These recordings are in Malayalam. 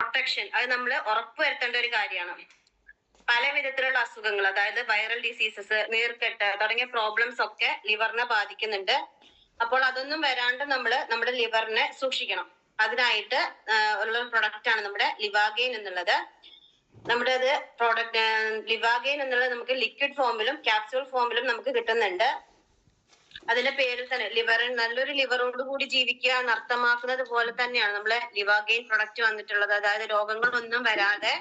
പ്രൊട്ടക്ഷൻ അത് നമ്മൾ ഉറപ്പുവരുത്തേണ്ട ഒരു കാര്യമാണ്. പല വിധത്തിലുള്ള അസുഖങ്ങൾ, അതായത് വൈറൽ ഡിസീസസ്, നീർക്കെട്ട് തുടങ്ങിയ പ്രോബ്ലംസ് ഒക്കെ ലിവറിനെ ബാധിക്കുന്നുണ്ട്. അപ്പോൾ അതൊന്നും വരാണ്ട് നമ്മൾ നമ്മുടെ ലിവറിനെ സൂക്ഷിക്കണം. അതിനായിട്ട് ഉള്ള പ്രൊഡക്റ്റ് ആണ് നമ്മുടെ ലിവാഗെയിൻ എന്നുള്ളത്. നമ്മുടെ അത് പ്രോഡക്റ്റ് ലിവാഗെയിൻ എന്നുള്ളത് നമുക്ക് ലിക്വിഡ് ഫോമിലും ക്യാപ്സ്യൂൾ ഫോമിലും നമുക്ക് കിട്ടുന്നുണ്ട്. അതിന്റെ പേരിൽ തന്നെ നല്ലൊരു ലിവറോട് കൂടി ജീവിക്കുക എന്ന് അർത്ഥമാക്കുന്നത് പോലെ തന്നെയാണ് നമ്മളെ ലിവാഗെയിൻ പ്രൊഡക്റ്റ് വന്നിട്ടുള്ളത്. അതായത് രോഗങ്ങളൊന്നും വരാതെ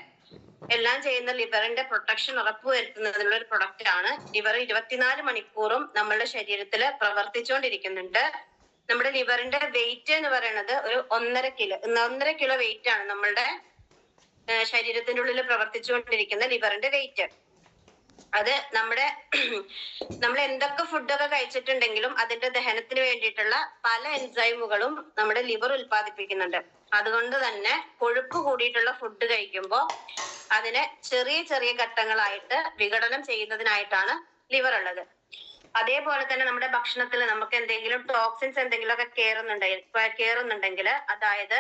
എല്ലാം ചെയ്യുന്ന ലിവറിന്റെ പ്രൊട്ടക്ഷൻ ഉറപ്പുവരുത്തുന്നതിനുള്ള ഒരു പ്രൊഡക്റ്റ് ആണ്. ലിവർ 24 മണിക്കൂറും നമ്മളുടെ ശരീരത്തിൽ പ്രവർത്തിച്ചുകൊണ്ടിരിക്കുന്നുണ്ട്. നമ്മുടെ ലിവറിന്റെ വെയിറ്റ് എന്ന് പറയുന്നത് ഒരു 1.5 കിലോ വെയിറ്റ് ആണ് നമ്മളുടെ ശരീരത്തിന്റെ ഉള്ളിൽ പ്രവർത്തിച്ചുകൊണ്ടിരിക്കുന്ന ലിവറിന്റെ വെയിറ്റ്. അത് നമ്മൾ എന്തൊക്കെ ഫുഡൊക്കെ കഴിച്ചിട്ടുണ്ടെങ്കിലും അതിന്റെ ദഹനത്തിന് വേണ്ടിയിട്ടുള്ള പല എൻസൈമുകളും നമ്മുടെ ലിവർ ഉൽപ്പാദിപ്പിക്കുന്നുണ്ട്. അതുകൊണ്ട് തന്നെ കൊഴുപ്പ് കൂടിയിട്ടുള്ള ഫുഡ് കഴിക്കുമ്പോൾ അതിനെ ചെറിയ ചെറിയ ഘട്ടങ്ങളായിട്ട് വിഘടനം ചെയ്യുന്നതിനായിട്ടാണ് ലിവർ ഉള്ളത്. അതേപോലെ തന്നെ നമ്മുടെ ഭക്ഷണത്തിൽ നമുക്ക് എന്തെങ്കിലും ടോക്സിൻസ് എന്തെങ്കിലുമൊക്കെ കേറുന്നുണ്ടെങ്കിൽ, അതായത്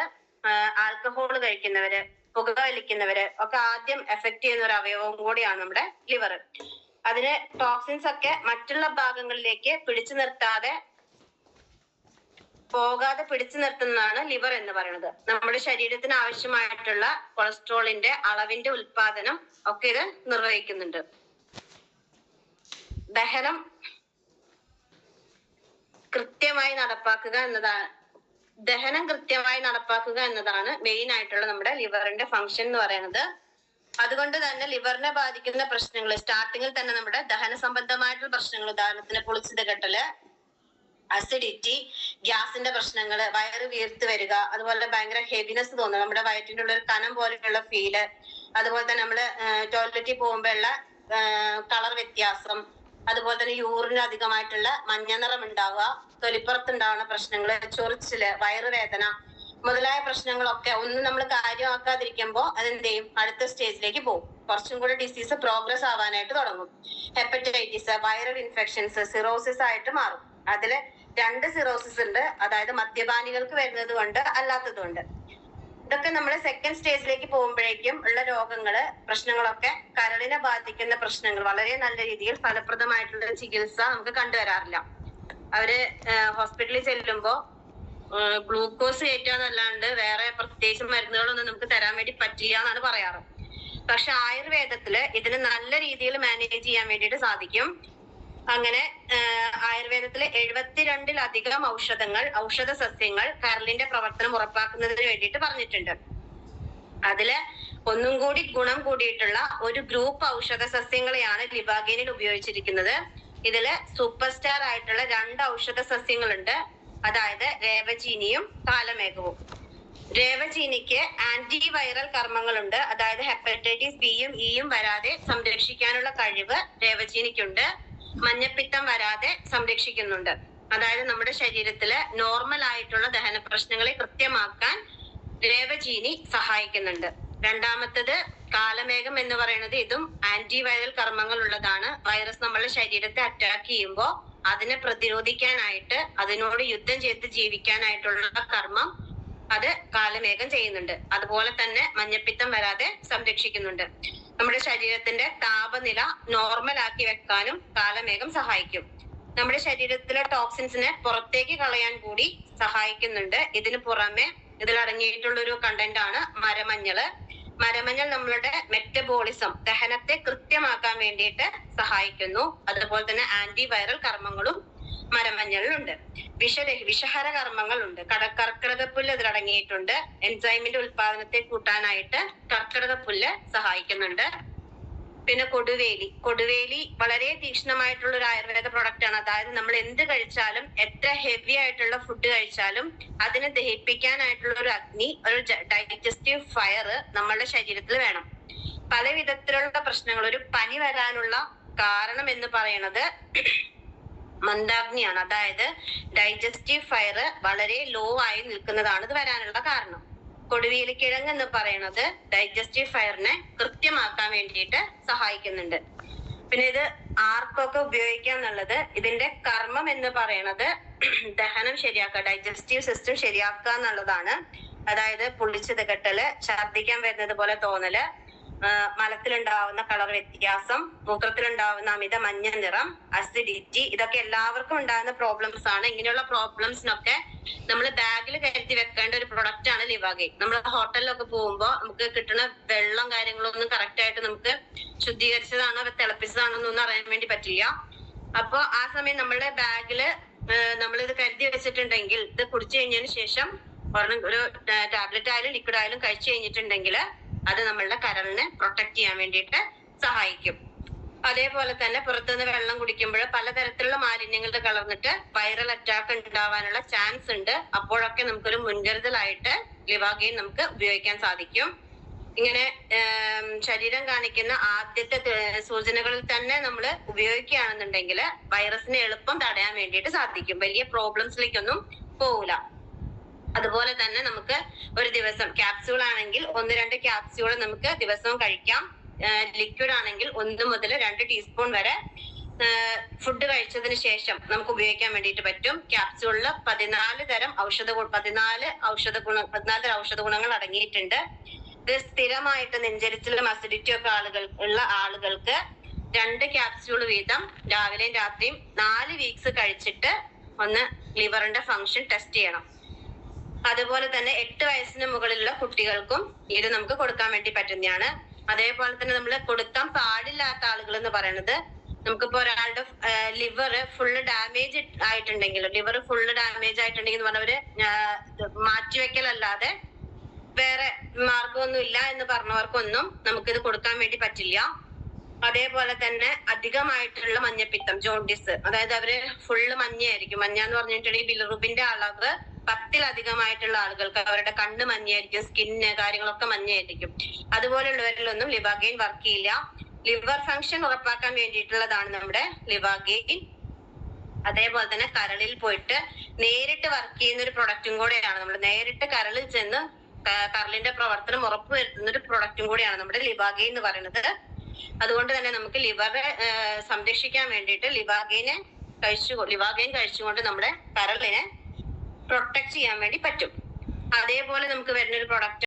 ആൽക്കഹോൾ കഴിക്കുന്നവര്, പുക വലിക്കുന്നവര് ഒക്കെ ആദ്യം എഫക്ട് ചെയ്യുന്ന ഒരു അവയവം കൂടിയാണ് നമ്മുടെ ലിവർ. അതിന് ടോക്സിൻസ് ഒക്കെ മറ്റുള്ള ഭാഗങ്ങളിലേക്ക് പിടിച്ചു നിർത്തുന്നതാണ് ലിവർ എന്ന് പറയുന്നത്. നമ്മുടെ ശരീരത്തിന് ആവശ്യമായിട്ടുള്ള കൊളസ്ട്രോളിന്റെ അളവിന്റെ ഉൽപാദനം ഒക്കെ ഇത് നിർവഹിക്കുന്നുണ്ട്. ദഹനം കൃത്യമായി നടപ്പാക്കുക എന്നതാണ് മെയിൻ ആയിട്ടുള്ള നമ്മുടെ ലിവറിന്റെ ഫംഗ്ഷൻ എന്ന് പറയുന്നത്. അതുകൊണ്ട് തന്നെ ലിവറിനെ ബാധിക്കുന്ന പ്രശ്നങ്ങൾ സ്റ്റാർട്ടിങ്ങിൽ തന്നെ നമ്മുടെ ദഹന സംബന്ധമായിട്ടുള്ള പ്രശ്നങ്ങൾ, ഉദാഹരണത്തിന് പൊളിച്ചത് കെട്ടല്, അസിഡിറ്റി, ഗ്യാസിന്റെ പ്രശ്നങ്ങൾ, വയറ് വീർത്ത് വരിക, അതുപോലെ ഭയങ്കര ഹെവിനെസ് തോന്നുക, നമ്മുടെ വയറ്റിന്റെ ഉള്ള ഒരു കനം പോലെയുള്ള ഫീല്, അതുപോലെ തന്നെ നമ്മള് ടോയ്ലറ്റിൽ പോകുമ്പോഴുള്ള കളർ വ്യത്യാസം, അതുപോലെ തന്നെ യൂറിന് അധികമായിട്ടുള്ള മഞ്ഞ നിറം ഉണ്ടാവുക, തൊലിപ്പുറത്തുണ്ടാവുന്ന പ്രശ്നങ്ങള്, ചൊറിച്ചില്, വയറുവേദന മുതലായ പ്രശ്നങ്ങളൊക്കെ ഒന്നും നമ്മൾ കാര്യമാക്കാതിരിക്കുമ്പോൾ അതെന്ത് ചെയ്യും, അടുത്ത സ്റ്റേജിലേക്ക് പോകും. കുറച്ചും കൂടെ ഡിസീസ് പ്രോഗ്രസ് ആവാനായിട്ട് തുടങ്ങും. ഹെപ്പറ്റൈറ്റിസ്, വൈറൽ ഇൻഫെക്ഷൻസ്, സിറോസിസ് ആയിട്ട് മാറും. അതില് 2 സിറോസിസ് ഉണ്ട്, അതായത് മദ്യപാനികൾക്ക് വരുന്നത് കൊണ്ട് അല്ലാത്തതുകൊണ്ട്. ഇതൊക്കെ നമ്മൾ സെക്കൻഡ് സ്റ്റേജിലേക്ക് പോകുമ്പോഴേക്കും ഉള്ള പ്രശ്നങ്ങളൊക്കെ കരളിനെ ബാധിക്കുന്ന പ്രശ്നങ്ങൾ വളരെ നല്ല രീതിയിൽ ഫലപ്രദമായിട്ടുള്ള ചികിത്സ നമുക്ക് കണ്ടുവരാറില്ല. അവര് ഹോസ്പിറ്റലിൽ ചെല്ലുമ്പോ ഗ്ലൂക്കോസ് കയറ്റാന്നല്ലാണ്ട് വേറെ പ്രത്യേകിച്ച് മരുന്നുകളൊന്നും നമുക്ക് തരാൻ വേണ്ടി പറ്റില്ല എന്നാണ് പറയാറ്. പക്ഷെ ആയുർവേദത്തില് ഇതിന് നല്ല രീതിയിൽ മാനേജ് ചെയ്യാൻ വേണ്ടിയിട്ട് സാധിക്കും. അങ്ങനെ ആയുർവേദത്തില് 72-ലധികം ഔഷധ സസ്യങ്ങൾ കരളിന്റെ പ്രവർത്തനം ഉറപ്പാക്കുന്നതിന് വേണ്ടിയിട്ട് പറഞ്ഞിട്ടുണ്ട്. അതില് ഒന്നും കൂടി ഗുണം കൂടിയിട്ടുള്ള ഒരു ഗ്രൂപ്പ് ഔഷധ സസ്യങ്ങളെയാണ് ലിവാഗെയിനിൽ ഉപയോഗിച്ചിരിക്കുന്നത്. ഇതില് സൂപ്പർ സ്റ്റാർ ആയിട്ടുള്ള 2 ഔഷധ സസ്യങ്ങളുണ്ട്, അതായത് രേവചീനിയും കാലമേഘവും. രേവചീനിക്ക് ആന്റി വൈറൽ കർമ്മങ്ങളുണ്ട്, അതായത് ഹെപ്പറ്റൈറ്റിസ് ബിയും ഇയും വരാതെ സംരക്ഷിക്കാനുള്ള കഴിവ് രേവചീനിക്കുണ്ട്. മഞ്ഞപ്പിത്തം വരാതെ സംരക്ഷിക്കുന്നുണ്ട്. അതായത് നമ്മുടെ ശരീരത്തില് നോർമൽ ആയിട്ടുള്ള ദഹന പ്രശ്നങ്ങളെ കൃത്യമാക്കാൻ രേവചീനി സഹായിക്കുന്നുണ്ട്. രണ്ടാമത്തത് കാലമേഘം എന്ന് പറയുന്നത് ഇതും ആന്റി വൈറൽ കർമ്മങ്ങൾ ഉള്ളതാണ്. വൈറസ് നമ്മുടെ ശരീരത്തെ അറ്റാക്ക് ചെയ്യുമ്പോൾ അതിനെ പ്രതിരോധിക്കാനായിട്ട്, അതിനോട് യുദ്ധം ചെയ്ത് ജീവിക്കാനായിട്ടുള്ള കർമ്മം അത് കാലമേഘം ചെയ്യുന്നുണ്ട്. അതുപോലെ തന്നെ മഞ്ഞപ്പിത്തം വരാതെ സംരക്ഷിക്കുന്നുണ്ട്. നമ്മുടെ ശരീരത്തിന്റെ താപനില നോർമൽ ആക്കി വെക്കാനും കാലമേഘം സഹായിക്കും. നമ്മുടെ ശരീരത്തിലെ ടോക്സിൻസിനെ പുറത്തേക്ക് കളയാൻ കൂടി സഹായിക്കുന്നുണ്ട്. ഇതിന് പുറമെ ഇതിൽ അടങ്ങിയിട്ടുള്ള ഒരു കണ്ടന്റ് ആണ് മരമഞ്ഞള്. മരമഞ്ഞൾ നമ്മളുടെ മെറ്റബോളിസം, ദഹനത്തെ കൃത്യമാക്കാൻ വേണ്ടിയിട്ട് സഹായിക്കുന്നു. അതുപോലെ തന്നെ ആന്റി വൈറൽ കർമ്മങ്ങളും മരമഞ്ഞളിലുണ്ട്. വിഷഹര കർമ്മങ്ങളുണ്ട്. കർക്കിടകപ്പുല്ല് ഇതിലടങ്ങിയിട്ടുണ്ട്. എൻസൈമിന്റെ ഉൽപാദനത്തെ കൂട്ടാനായിട്ട് കർക്കിടകപ്പുല്ല് സഹായിക്കുന്നുണ്ട്. പിന്നെ കൊടുവേലി വളരെ തീക്ഷ്ണമായിട്ടുള്ള ഒരു ആയുർവേദ പ്രൊഡക്റ്റ് ആണ്. അതായത് നമ്മൾ എന്ത് കഴിച്ചാലും, എത്ര ഹെവി ആയിട്ടുള്ള ഫുഡ് കഴിച്ചാലും അതിനെ ദഹിപ്പിക്കാനായിട്ടുള്ള ഒരു അഗ്നി, ഒരു ഡൈജസ്റ്റീവ് ഫയർ നമ്മളുടെ ശരീരത്തിൽ വേണം. പല വിധത്തിലുള്ള പ്രശ്നങ്ങൾ, ഒരു പനി വരാനുള്ള കാരണം എന്ന് പറയുന്നത് മന്ദാഗ്നിയാണ്. അതായത് ഡൈജസ്റ്റീവ് ഫയർ വളരെ ലോ ആയി നിൽക്കുന്നതാണ് ഇത് വരാനുള്ള കാരണം. കൊടുവേലിക്കിഴങ്ങ് എന്ന് പറയുന്നത് ഡൈജസ്റ്റീവ് ഫയറിനെ കൃത്യമാക്കാൻ വേണ്ടിയിട്ട് സഹായിക്കുന്നുണ്ട്. പിന്നെ ഇത് ആർക്കൊക്കെ ഉപയോഗിക്കാം എന്നുള്ളത്, ഇതിന്റെ കർമ്മം എന്ന് പറയുന്നത് ദഹനം ശരിയാക്കുക, ഡൈജസ്റ്റീവ് സിസ്റ്റം ശരിയാക്കുക എന്നുള്ളതാണ്. അതായത് പുളിച്ചത് കെട്ടല്, ഛർദ്ദിക്കാൻ വരുന്നത് പോലെ തോന്നല്, മലത്തിലുണ്ടാവുന്ന കളർ വ്യത്യാസം, മൂത്രത്തിലുണ്ടാവുന്ന അമിത മഞ്ഞ നിറം, അസിഡിറ്റി, ഇതൊക്കെ എല്ലാവർക്കും ഉണ്ടാകുന്ന പ്രോബ്ലംസ് ആണ്. ഇങ്ങനെയുള്ള പ്രോബ്ലംസിനൊക്കെ നമ്മൾ ബാഗിൽ കരുതി വെക്കേണ്ട ഒരു പ്രൊഡക്റ്റ് ആണ് ലിവാഗെയിൻ. നമ്മൾ ഹോട്ടലിലൊക്കെ പോകുമ്പോൾ നമുക്ക് കിട്ടുന്ന വെള്ളം കാര്യങ്ങളൊന്നും കറക്റ്റ് ആയിട്ട് നമുക്ക് ശുദ്ധീകരിച്ചതാണോ തിളപ്പിച്ചതാണോ എന്നൊന്നും അറിയാൻ വേണ്ടി പറ്റില്ല. അപ്പൊ ആ സമയം നമ്മളുടെ ബാഗില് നമ്മളിത് കരുതി വെച്ചിട്ടുണ്ടെങ്കിൽ ഇത് കുടിച്ചു കഴിഞ്ഞതിന് ശേഷം ഒരു ടാബ്ലറ്റ് ആയാലും ലിക്വിഡ് ആയാലും കഴിച്ചു കഴിഞ്ഞിട്ടുണ്ടെങ്കിൽ അത് നമ്മളുടെ കരളിനെ പ്രൊട്ടക്ട് ചെയ്യാൻ വേണ്ടിയിട്ട് സഹായിക്കും. അതേപോലെ തന്നെ പുറത്തുനിന്ന് വെള്ളം കുടിക്കുമ്പോൾ പലതരത്തിലുള്ള മാലിന്യങ്ങൾ കലർന്നിട്ട് വൈറൽ അറ്റാക്ക് ഉണ്ടാവാനുള്ള ചാൻസ് ഉണ്ട്. അപ്പോഴൊക്കെ നമുക്കൊരു മുൻകരുതലായിട്ട് ലിവാഗെയിൻ നമുക്ക് ഉപയോഗിക്കാൻ സാധിക്കും. ഇങ്ങനെ ശരീരം കാണിക്കുന്ന ആദ്യത്തെ സൂചനകളിൽ തന്നെ നമ്മൾ ഉപയോഗിക്കുകയാണെന്നുണ്ടെങ്കിൽ വൈറസിനെ എളുപ്പം തടയാൻ വേണ്ടിയിട്ട് സാധിക്കും. വലിയ പ്രോബ്ലംസിലേക്കൊന്നും പോവില്ല. അതുപോലെ തന്നെ നമുക്ക് ഒരു ദിവസം ക്യാപ്സ്യൂൾ ആണെങ്കിൽ 1-2 ക്യാപ്സ്യൂൾ നമുക്ക് ദിവസവും കഴിക്കാം. ലിക്വിഡ് ആണെങ്കിൽ 1 മുതൽ 2 ടീസ്പൂൺ വരെ ഫുഡ് കഴിച്ചതിന് ശേഷം നമുക്ക് ഉപയോഗിക്കാൻ വേണ്ടിയിട്ട് പറ്റും. ക്യാപ്സ്യൂളില് 14 തരം ഔഷധ ഗുണങ്ങൾ അടങ്ങിയിട്ടുണ്ട്. ഇത് സ്ഥിരമായിട്ട് നെഞ്ചരിച്ചിലും അസിഡിറ്റി ഒക്കെ ഉള്ള ആളുകൾക്ക് 2 ക്യാപ്സ്യൂൾ വീതം രാവിലെയും രാത്രിയും 4 വീക്സ് കഴിച്ചിട്ട് ഒന്ന് ലിവറിന്റെ ഫംഗ്ഷൻ ടെസ്റ്റ് ചെയ്യണം. അതുപോലെ തന്നെ 8 വയസ്സിന് മുകളിലുള്ള കുട്ടികൾക്കും ഇത് നമുക്ക് കൊടുക്കാൻ വേണ്ടി പറ്റുന്നതാണ്. അതേപോലെ തന്നെ നമ്മൾ കൊടുക്കാൻ പാടില്ലാത്ത ആളുകൾ എന്ന് പറയുന്നത്, നമുക്കിപ്പോ ഒരാളുടെ ലിവർ ഫുള്ള് ഡാമേജ് ആയിട്ടുണ്ടെങ്കിൽ പറഞ്ഞവര് മാറ്റിവെക്കലല്ലാതെ വേറെ മാർഗമൊന്നും ഇല്ല എന്ന് പറഞ്ഞവർക്കൊന്നും നമുക്കിത് കൊടുക്കാൻ വേണ്ടി പറ്റില്ല. അതേപോലെ തന്നെ അധികമായിട്ടുള്ള മഞ്ഞപ്പിത്തം, ജോണ്ടിസ്, അതായത് അവര് ഫുള്ള് മഞ്ഞയായിരിക്കും. മഞ്ഞ എന്ന് പറഞ്ഞിട്ടുണ്ടെങ്കിൽ ബിലിറുബിന്റെ അളവ് 10-ലധികമായിട്ടുള്ള ആളുകൾക്ക് അവരുടെ കണ്ണ് മഞ്ഞയായിരിക്കും, സ്കിന്ന് കാര്യങ്ങളൊക്കെ മഞ്ഞയായിരിക്കും. അതുപോലെയുള്ളവരിലൊന്നും ലിവാഗെയിൻ വർക്ക് ചെയ്യില്ല. ലിവർ ഫംഗ്ഷൻ ഉറപ്പാക്കാൻ വേണ്ടിയിട്ടുള്ളതാണ് നമ്മുടെ ലിവാഗെയിൻ. അതേപോലെ തന്നെ കരളിൽ പോയിട്ട് നേരിട്ട് വർക്ക് ചെയ്യുന്ന ഒരു പ്രൊഡക്റ്റും കൂടെയാണ്. നമ്മൾ നേരിട്ട് കരളിൽ ചെന്ന് കരളിന്റെ പ്രവർത്തനം ഉറപ്പുവരുത്തുന്ന ഒരു പ്രൊഡക്റ്റും കൂടെയാണ് നമ്മുടെ ലിവാഗെയിൻ എന്ന് പറയുന്നത്. അതുകൊണ്ട് തന്നെ നമുക്ക് ലിവറെ സംരക്ഷിക്കാൻ വേണ്ടിയിട്ട് ലിവാഗെയിൻ കഴിച്ചുകൊണ്ട് നമ്മുടെ കരളിനെ പ്രൊട്ടക്ട് ചെയ്യാൻ വേണ്ടി പറ്റും. അതേപോലെ നമുക്ക് വരുന്ന ഒരു പ്രൊഡക്റ്റ്